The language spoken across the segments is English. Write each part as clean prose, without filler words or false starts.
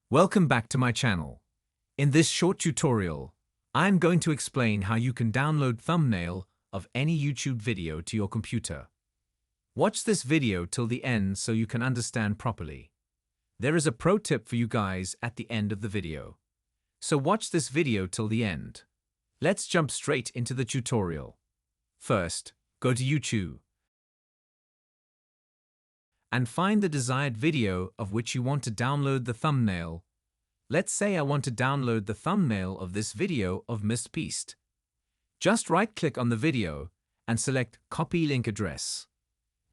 Welcome back to my channel. In this short tutorial, I'm going to explain how you can download thumbnail of any YouTube video to your computer. Watch this video till the end so you can understand properly. There is a pro tip for you guys at the end of the video. So watch this video till the end. Let's jump straight into the tutorial. First, go to YouTube and find the desired video of which you want to download the thumbnail. Let's say I want to download the thumbnail of this video of Miss Beast. Just right-click on the video and select Copy Link Address.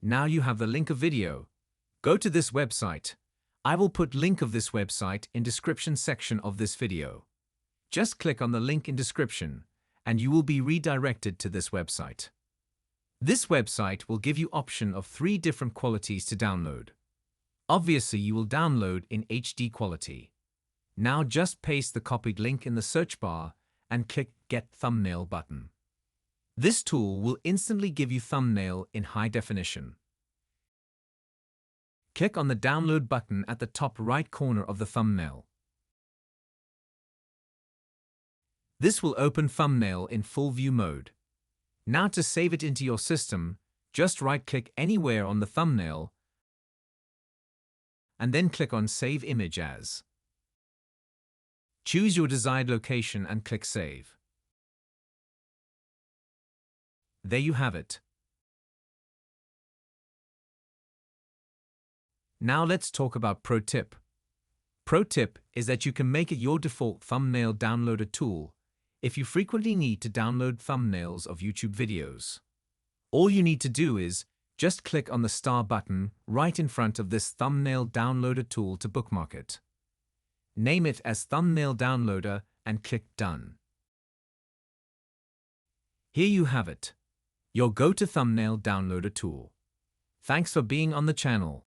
Now you have the link of video. Go to this website. I will put link of this website in description section of this video. Just click on the link in description and you will be redirected to this website. This website will give you option of 3 different qualities to download. Obviously, you will download in HD quality. Now just paste the copied link in the search bar and click Get Thumbnail button. This tool will instantly give you thumbnail in high definition. Click on the download button at the top right corner of the thumbnail. This will open thumbnail in full view mode. Now to save it into your system, just right-click anywhere on the thumbnail and then click on Save Image As. Choose your desired location and click Save. There you have it. Now let's talk about Pro Tip. Pro Tip is that you can make it your default thumbnail downloader tool if you frequently need to download thumbnails of YouTube videos. All you need to do is just click on the star button right in front of this thumbnail downloader tool to bookmark it. Name it as Thumbnail Downloader and click Done. Here you have it, your go-to thumbnail downloader tool. Thanks for being on the channel.